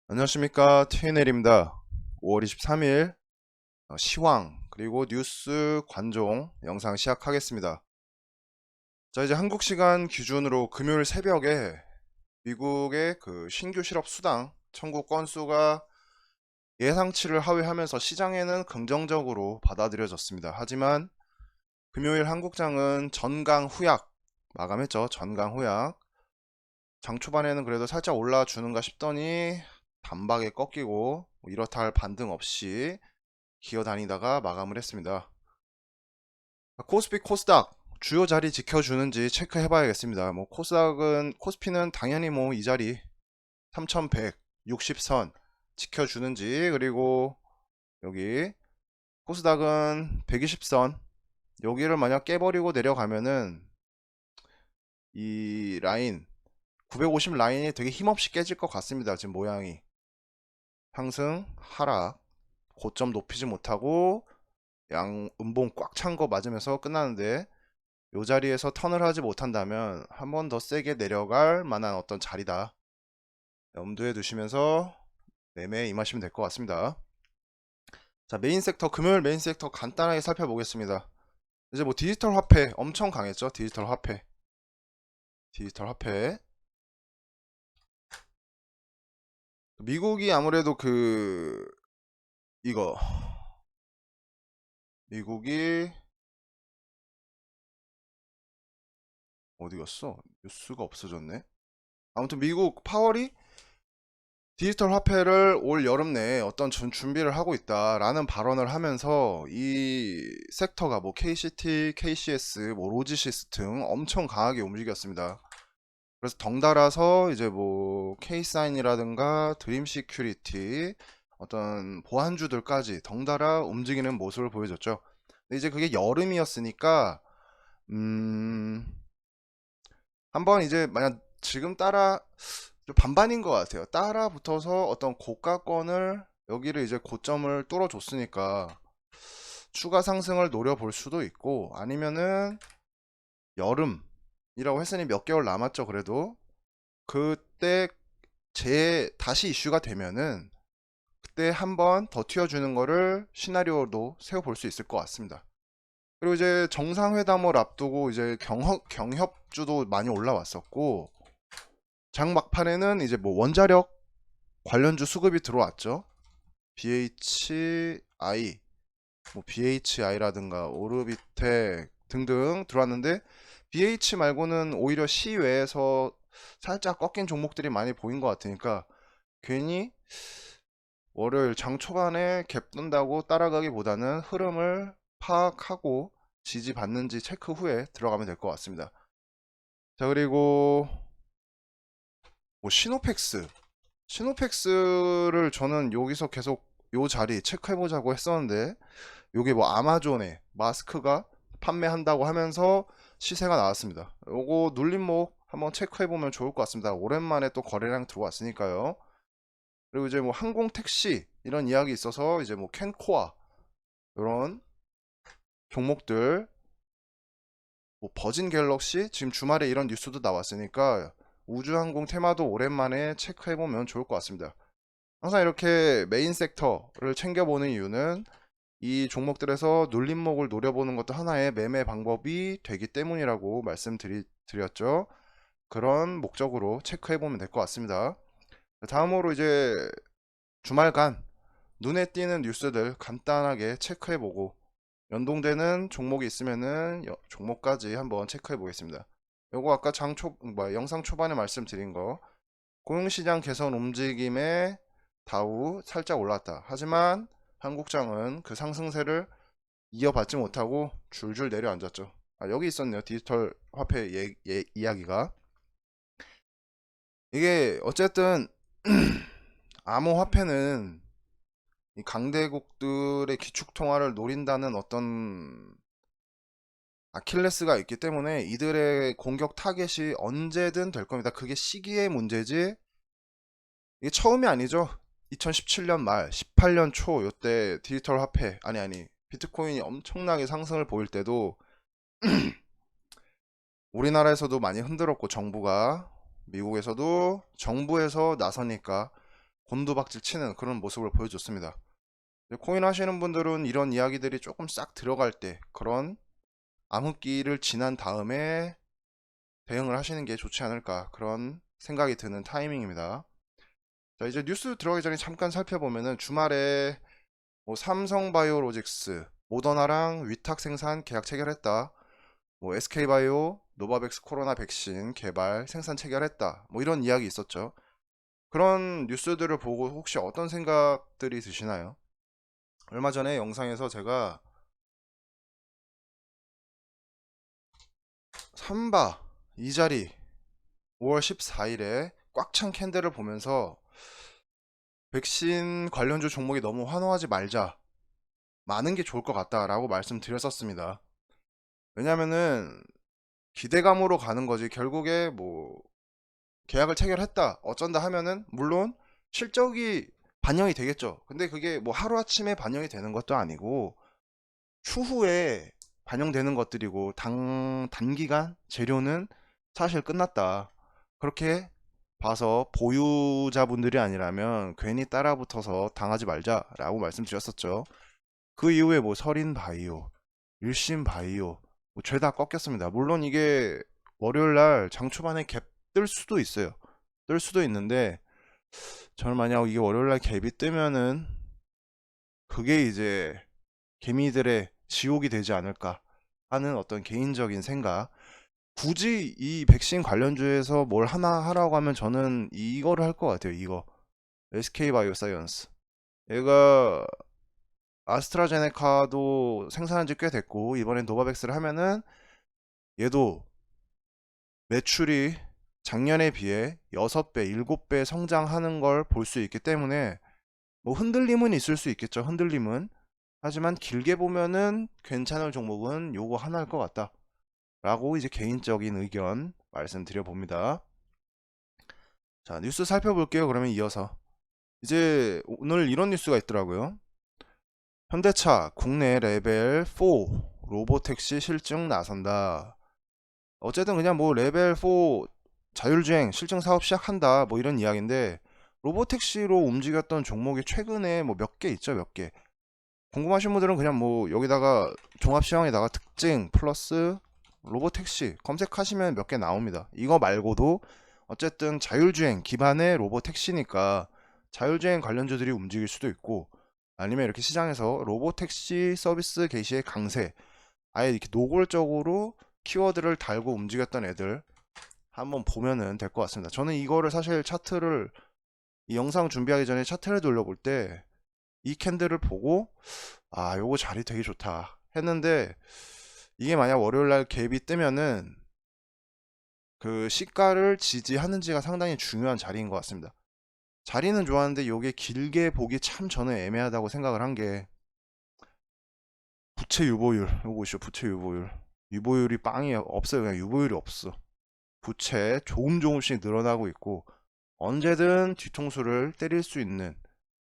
안녕하십니까, TNL입니다. 5월 23일 시황 그리고 뉴스 관종 영상 시작하겠습니다. 자, 이제 한국 시간 기준으로 금요일 새벽에 미국의 그 신규 실업 수당 청구 건수가 예상치를 하회하면서 시장에는 긍정적으로 받아들여졌습니다. 하지만 금요일 한국장은 전강 후약 마감했죠. 전강 후약. 장 초반에는 그래도 살짝 올라주는가 싶더니 단박에 꺾이고 이렇다 할 반등 없이 기어다니다가 마감을 했습니다. 코스피 코스닥 주요 자리 지켜주는지 체크해 봐야겠습니다. 뭐 코스피는 당연히 뭐 이 자리 3160선 지켜주는지, 그리고 여기 코스닥은 120선 여기를 만약 깨버리고 내려가면은 이 라인 950 라인이 되게 힘없이 깨질 것 같습니다. 지금 모양이 상승 하락 고점 높이지 못하고 양 음봉 꽉 찬 거 맞으면서 끝나는데, 요 자리에서 턴을 하지 못한다면 한 번 더 세게 내려갈 만한 어떤 자리다 염두에 두시면서 매매에 임하시면 될 것 같습니다. 자, 메인 섹터, 금요일 메인 섹터 간단하게 살펴보겠습니다. 이제 뭐 디지털 화폐 엄청 강했죠. 디지털 화폐 미국이 아무래도 이거 미국이 어디 갔어? 뉴스가 없어졌네. 아무튼 미국 파월이 디지털 화폐를 올 여름 내에 어떤 준비를 하고 있다라는 발언을 하면서 이 섹터가 뭐 KCT, KCS, 뭐 로지시스 등 엄청 강하게 움직였습니다. 그래서 덩달아서 이제 뭐 K사인이라든가 드림 시큐리티 어떤 보안주들까지 덩달아 움직이는 모습을 보여줬죠. 근데 이제 그게 여름이었으니까 한번 이제 만약 지금 좀 반반인 것 같아요. 따라 붙어서 어떤 고가권을 여기를 이제 고점을 뚫어줬으니까 추가 상승을 노려볼 수도 있고, 아니면은 여름이라고 했으니 몇 개월 남았죠. 그래도 그때 다시 이슈가 되면은 그때 한번 더 튀어주는 거를 시나리오도 세워볼 수 있을 것 같습니다. 그리고 이제 정상회담을 앞두고 이제 경협주도 많이 올라왔었고, 장 막판에는 이제 뭐 원자력 관련주 수급이 들어왔죠. BHI, 뭐 BHI라든가 오르비텍 등등 들어왔는데, BH 말고는 오히려 시외에서 살짝 꺾인 종목들이 많이 보인 것 같으니까 괜히 월요일 장 초반에 갭 뜬다고 따라가기보다는 흐름을 파악하고 지지받는지 체크 후에 들어가면 될 것 같습니다. 자, 그리고 뭐 시노펙스를 저는 여기서 계속 요 자리 체크해 보자고 했었는데, 요게 뭐 아마존에 마스크가 판매한다고 하면서 시세가 나왔습니다. 요거 눌림목 한번 체크해 보면 좋을 것 같습니다. 오랜만에 또 거래량 들어왔으니까요. 그리고 이제 뭐 항공택시 이런 이야기 있어서 이제 뭐 캔코아 이런 종목들, 뭐 버진 갤럭시 지금 주말에 이런 뉴스도 나왔으니까 우주항공 테마도 오랜만에 체크해보면 좋을 것 같습니다. 항상 이렇게 메인 섹터를 챙겨보는 이유는 이 종목들에서 눌림목을 노려보는 것도 하나의 매매 방법이 되기 때문이라고 말씀드렸죠. 그런 목적으로 체크해보면 될 것 같습니다. 다음으로 이제 주말간 눈에 띄는 뉴스들 간단하게 체크해보고 연동되는 종목이 있으면은 종목까지 한번 체크해 보겠습니다. 요거 아까 영상 초반에 말씀드린 거, 고용시장 개선 움직임에 다우 살짝 올랐다. 하지만 한국장은 그 상승세를 이어받지 못하고 줄줄 내려앉았죠. 아, 여기 있었네요. 디지털 화폐 이야기가. 이게 어쨌든 암호화폐는 이 강대국들의 기축통화를 노린다는 어떤 아킬레스가 있기 때문에 이들의 공격 타겟이 언제든 될 겁니다. 그게 시기의 문제지 이게 처음이 아니죠. 2017년 말 18년 초 요때 디지털 화폐 아니 비트코인이 엄청나게 상승을 보일 때도 우리나라에서도 많이 흔들었고, 정부가 미국에서도 정부에서 나서니까 곤두박질 치는 그런 모습을 보여줬습니다. 코인 하시는 분들은 이런 이야기들이 조금 싹 들어갈 때 그런 암흑기를 지난 다음에 대응을 하시는 게 좋지 않을까, 그런 생각이 드는 타이밍입니다. 자, 이제 뉴스 들어가기 전에 잠깐 살펴보면은 주말에 뭐 삼성바이오로직스, 모더나랑 위탁 생산 계약 체결했다. 뭐 SK바이오, 노바백스 코로나 백신 개발 생산 체결했다. 뭐 이런 이야기 있었죠. 그런 뉴스들을 보고 혹시 어떤 생각들이 드시나요? 얼마 전에 영상에서 제가 삼바 이 자리 5월 14일에 꽉 찬 캔들을 보면서 백신 관련주 종목이 너무 환호하지 말자, 많은 게 좋을 것 같다라고 말씀드렸었습니다. 왜냐면은 기대감으로 가는 거지, 결국에 뭐 계약을 체결했다 어쩐다 하면은 물론 실적이 반영이 되겠죠. 근데 그게 뭐 하루아침에 반영이 되는 것도 아니고 추후에 반영되는 것들이고, 단기간 재료는 사실 끝났다, 그렇게 봐서 보유자분들이 아니라면 괜히 따라붙어서 당하지 말자라고 말씀드렸었죠. 그 이후에 뭐 서린바이오, 일신바이오 뭐 죄다 꺾였습니다. 물론 이게 월요일날 장 초반에 갭 뜰 수도 있어요. 뜰 수도 있는데 저는 만약 이게 월요일날 갭이 뜨면은 그게 이제 개미들의 지옥이 되지 않을까 하는 어떤 개인적인 생각. 굳이 이 백신 관련주에서 뭘 하나 하라고 하면 저는 이거를 할 것 같아요. 이거 SK바이오사이언스, 얘가 아스트라제네카도 생산한 지 꽤 됐고 이번엔 노바백스를 하면은 얘도 매출이 작년에 비해 6배, 7배 성장하는 걸 볼 수 있기 때문에 뭐 흔들림은 있을 수 있겠죠. 흔들림은. 하지만 길게 보면은 괜찮을 종목은 요거 하나일 것 같다 라고 이제 개인적인 의견 말씀드려 봅니다. 자, 뉴스 살펴볼게요. 그러면 이어서 이제 오늘 이런 뉴스가 있더라고요. 현대차 국내 레벨 4 로보택시 실증 나선다. 어쨌든 그냥 뭐 레벨 4 자율주행 실증 사업 시작한다 뭐 이런 이야기인데, 로보택시로 움직였던 종목이 최근에 뭐 몇 개 있죠. 몇 개. 궁금하신 분들은 그냥 뭐 여기다가 종합시황에다가 특징 플러스 로보택시 검색하시면 몇 개 나옵니다. 이거 말고도 어쨌든 자율주행 기반의 로보택시니까 자율주행 관련주들이 움직일 수도 있고, 아니면 이렇게 시장에서 로보택시 서비스 개시의 강세, 아예 이렇게 노골적으로 키워드를 달고 움직였던 애들 한번 보면은 될 것 같습니다. 저는 이거를 사실 차트를, 이 영상 준비하기 전에 차트를 돌려볼 때 이 캔들을 보고 아 요거 자리 되게 좋다 했는데, 이게 만약 월요일날 갭이 뜨면은 그 시가를 지지하는지가 상당히 중요한 자리인 것 같습니다. 자리는 좋았는데 요게 길게 보기 참 저는 애매하다고 생각을 한 게, 부채 유보율 요거 있죠. 부채 유보율, 유보율이 빵이 없어요. 그냥 유보율이 없어. 부채 조금씩 늘어나고 있고 언제든 뒤통수를 때릴 수 있는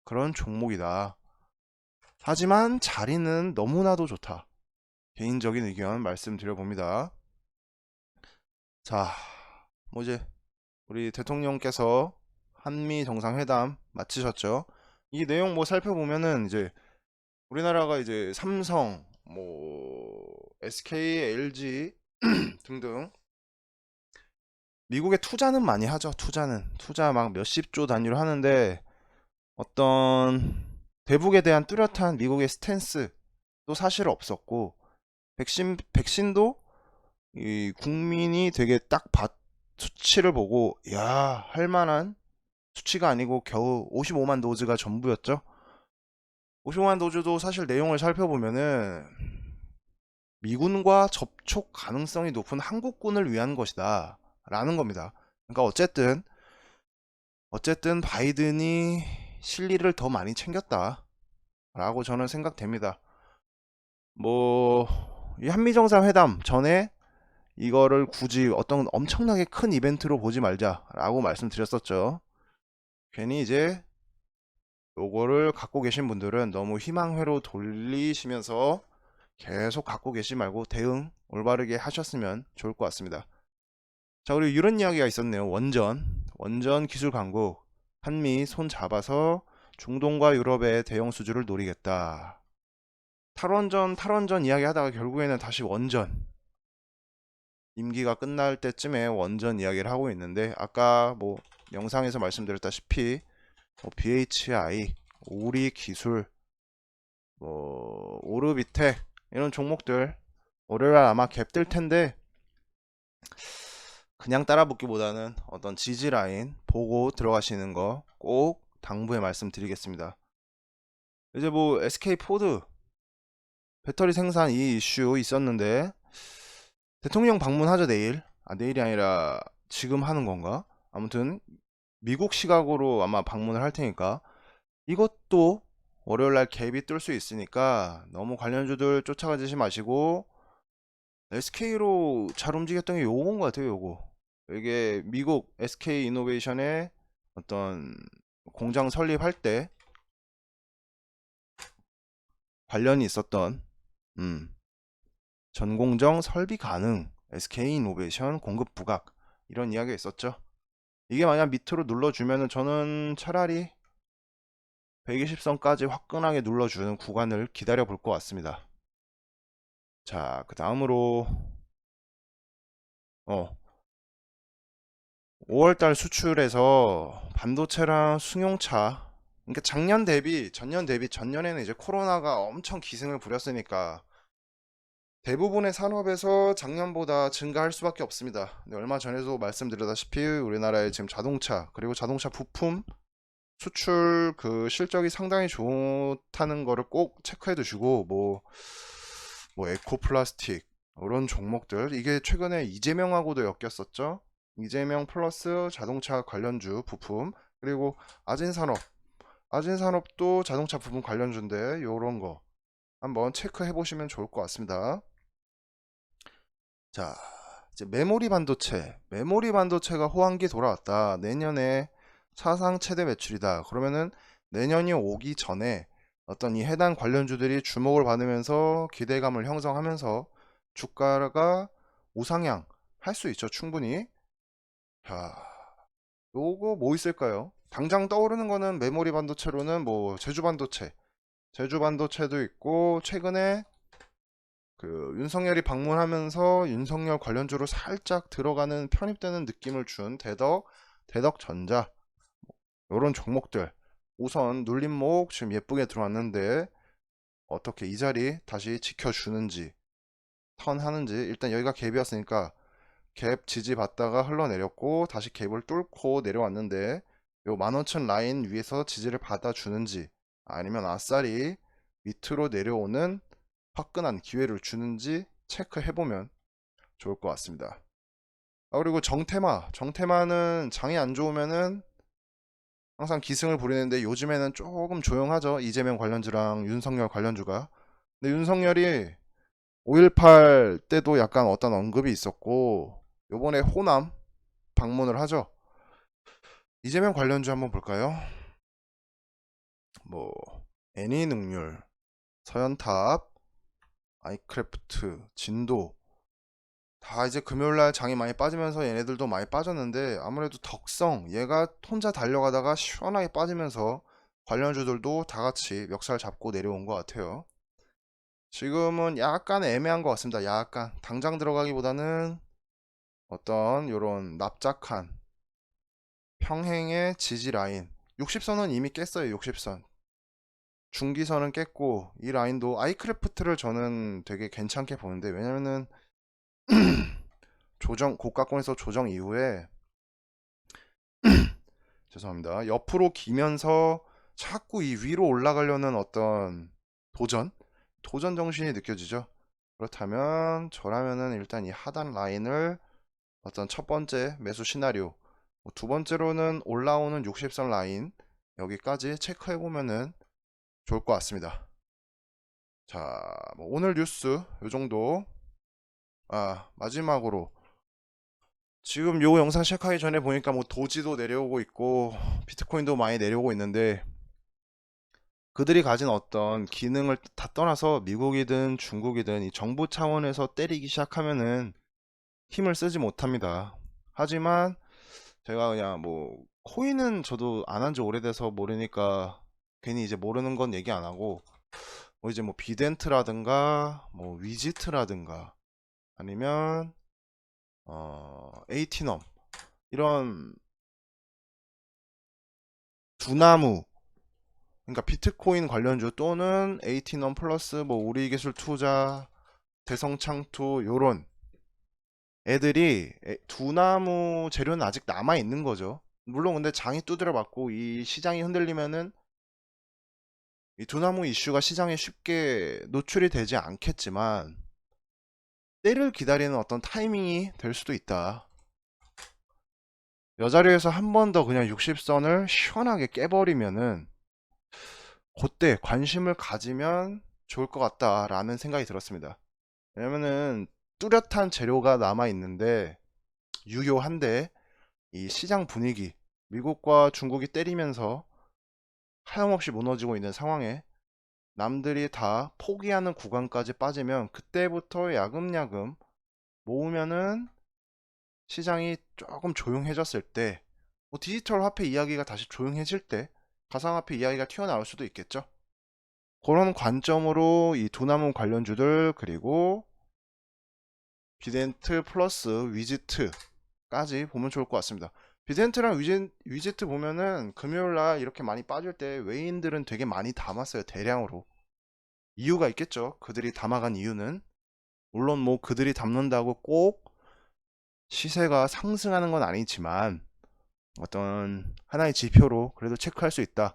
그런 종목이다. 하지만 자리는 너무나도 좋다. 개인적인 의견 말씀드려 봅니다. 자, 뭐 이제 우리 대통령께서 한미 정상회담 마치셨죠. 이 내용 뭐 살펴보면은 이제 우리나라가 이제 삼성, 뭐 SK, LG 등등 미국에 투자는 많이 하죠. 투자 막 몇십 조 단위로 하는데 어떤 대북에 대한 뚜렷한 미국의 스탠스도 사실 없었고, 백신도 이 국민이 되게 딱 수치를 보고 야 할만한 수치가 아니고 겨우 55만 도즈가 전부였죠. 55만 도즈도 사실 내용을 살펴보면은 미군과 접촉 가능성이 높은 한국군을 위한 것이다 라는 겁니다. 그러니까 어쨌든 바이든이 실리를 더 많이 챙겼다 라고 저는 생각됩니다. 뭐 이 한미정상회담 전에 이거를 굳이 어떤 엄청나게 큰 이벤트로 보지 말자 라고 말씀드렸었죠. 괜히 이제 요거를 갖고 계신 분들은 너무 희망회로 돌리시면서 계속 갖고 계시 말고 대응 올바르게 하셨으면 좋을 것 같습니다. 자, 그리고 이런 이야기가 있었네요. 원전 기술 강국. 한미 손 잡아서 중동과 유럽의 대형 수주를 노리겠다. 탈원전 이야기 하다가 결국에는 다시 원전. 임기가 끝날 때쯤에 원전 이야기를 하고 있는데, 아까 뭐 영상에서 말씀드렸다시피 BHI, 오리 기술, 오르비텍 이런 종목들 월요일 아마 갭 뜰 텐데, 그냥 따라붙기보다는 어떤 지지 라인 보고 들어가시는 거 꼭 당부해 말씀드리겠습니다. 이제 뭐 SK 포드 배터리 생산 이 이슈 있었는데, 대통령 방문하죠 내일. 내일이 아니라 지금 하는 건가? 아무튼 미국 시각으로 아마 방문을 할 테니까 이것도 월요일날 갭이 뜰 수 있으니까 너무 관련주들 쫓아가지 마시고, SK로 잘 움직였던 게 요건 것 같아요. 요거 이게 미국 SK 이노베이션의 어떤 공장 설립할 때 관련이 있었던 전공정 설비 가능 SK 이노베이션 공급 부각 이런 이야기가 있었죠. 이게 만약 밑으로 눌러주면은 저는 차라리 120선까지 화끈하게 눌러주는 구간을 기다려 볼 것 같습니다. 자, 그 다음으로 5월달 수출에서 반도체랑 승용차, 그러니까 작년 대비 전년에는 이제 코로나가 엄청 기승을 부렸으니까 대부분의 산업에서 작년보다 증가할 수밖에 없습니다. 근데 얼마 전에도 말씀드렸다시피 우리나라의 지금 자동차 그리고 자동차 부품 수출 그 실적이 상당히 좋다는 거를 꼭 체크해 두시고, 뭐 에코플라스틱 이런 종목들, 이게 최근에 이재명하고도 엮였었죠. 이재명 플러스 자동차 관련주 부품, 그리고 아진산업도 자동차 부품 관련주인데 요런 거 한번 체크해 보시면 좋을 것 같습니다. 자, 이제 메모리 반도체가 호황기 돌아왔다. 내년에 사상 최대 매출이다. 그러면은 내년이 오기 전에 어떤 이 해당 관련주들이 주목을 받으면서 기대감을 형성하면서 주가가 우상향 할 수 있죠, 충분히. 자, 요거 뭐 있을까요? 당장 떠오르는 거는 메모리 반도체로는 뭐 제주 반도체도 있고, 최근에 그 윤석열이 방문하면서 윤석열 관련주로 살짝 들어가는 편입되는 느낌을 준 대덕전자 요런 종목들 우선 눌림목 지금 예쁘게 들어왔는데 어떻게 이 자리 다시 지켜주는지, 턴하는지. 일단 여기가 갭이었으니까 갭 지지받다가 흘러내렸고 다시 갭을 뚫고 내려왔는데, 요 15,000 라인 위에서 지지를 받아주는지 아니면 아싸리 밑으로 내려오는 화끈한 기회를 주는지 체크해보면 좋을 것 같습니다. 그리고 정테마는 장이 안 좋으면은 항상 기승을 부리는데 요즘에는 조금 조용하죠. 이재명 관련주랑 윤석열 관련주가. 근데 윤석열이 5.18 때도 약간 어떤 언급이 있었고 요번에 호남 방문을 하죠. 이재명 관련주 한번 볼까요? 뭐 애니능률, 서현탑, 아이크래프트, 진도 다 이제 금요일날 장이 많이 빠지면서 얘네들도 많이 빠졌는데, 아무래도 덕성 얘가 혼자 달려가다가 시원하게 빠지면서 관련주들도 다 같이 멱살 잡고 내려온 것 같아요. 지금은 약간 애매한 것 같습니다. 약간 당장 들어가기보다는 어떤 요런 납작한 평행의 지지 라인, 60선은 이미 깼어요. 60선 중기선은 깼고, 이 라인도 아이크래프트를 저는 되게 괜찮게 보는데, 왜냐면은 고가권에서 조정 이후에 죄송합니다. 옆으로 기면서 자꾸 이 위로 올라가려는 어떤 도전 정신이 느껴지죠. 그렇다면 저라면은 일단 이 하단 라인을 어떤 첫 번째 매수 시나리오, 두 번째로는 올라오는 60선 라인 여기까지 체크해 보면은 좋을 것 같습니다. 자, 뭐 오늘 뉴스 요 정도. 마지막으로 지금 요 영상 시작하기 전에 보니까 뭐 도지도 내려오고 있고 비트코인도 많이 내려오고 있는데, 그들이 가진 어떤 기능을 다 떠나서 미국이든 중국이든 이 정부 차원에서 때리기 시작하면은 힘을 쓰지 못합니다. 하지만 제가 그냥 뭐 코인은 저도 안 한 지 오래돼서 모르니까 괜히 이제 모르는 건 얘기 안 하고, 뭐 이제 뭐 비덴트라든가 뭐 위지트라든가 아니면 에이티넘, 이런 두나무, 그러니까 비트코인 관련주 또는 에이티넘 플러스 뭐 우리기술 투자, 대성창투, 요런 애들이 두나무 재료는 아직 남아 있는 거죠. 물론 근데 장이 두드려 맞고 이 시장이 흔들리면은 이 두나무 이슈가 시장에 쉽게 노출이 되지 않겠지만, 때를 기다리는 어떤 타이밍이 될 수도 있다. 여 자리에서 한 번 더 그냥 60선을 시원하게 깨버리면은 그때 관심을 가지면 좋을 것 같다라는 생각이 들었습니다. 왜냐면은 뚜렷한 재료가 남아 있는데 유효한데, 이 시장 분위기, 미국과 중국이 때리면서 하염없이 무너지고 있는 상황에 남들이 다 포기하는 구간까지 빠지면 그때부터 야금야금 모으면은 시장이 조금 조용해졌을 때, 뭐 디지털 화폐 이야기가 다시 조용해질 때 가상화폐 이야기가 튀어나올 수도 있겠죠. 그런 관점으로 이 두나무 관련주들, 그리고 비덴트 플러스 위지트까지 보면 좋을 것 같습니다. 비덴트랑 위지트 보면은 금요일날 이렇게 많이 빠질 때 외인들은 되게 많이 담았어요. 대량으로. 이유가 있겠죠. 그들이 담아간 이유는, 물론 뭐 그들이 담는다고 꼭 시세가 상승하는 건 아니지만 어떤 하나의 지표로 그래도 체크할 수 있다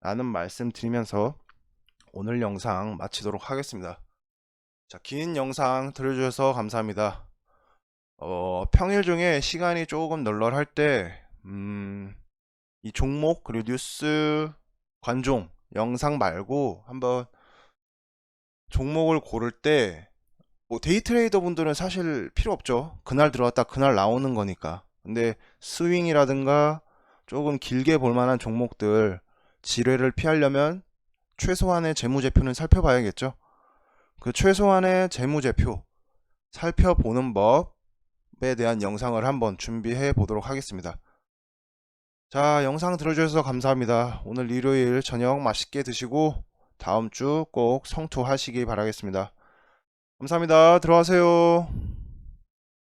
라는 말씀 드리면서 오늘 영상 마치도록 하겠습니다. 자, 긴 영상 들어주셔서 감사합니다. 평일 중에 시간이 조금 널널할 때, 이 종목 그리고 뉴스 관종 영상 말고 한번 종목을 고를 때, 뭐 데이 트레이더 분들은 사실 필요 없죠. 그날 들어왔다 그날 나오는 거니까. 근데 스윙이라든가 조금 길게 볼 만한 종목들, 지뢰를 피하려면 최소한의 재무제표는 살펴봐야겠죠. 그 최소한의 재무제표 살펴보는 법에 대한 영상을 한번 준비해 보도록 하겠습니다. 자, 영상 들어주셔서 감사합니다. 오늘 일요일 저녁 맛있게 드시고 다음 주 꼭 성투하시기 바라겠습니다. 감사합니다. 들어가세요.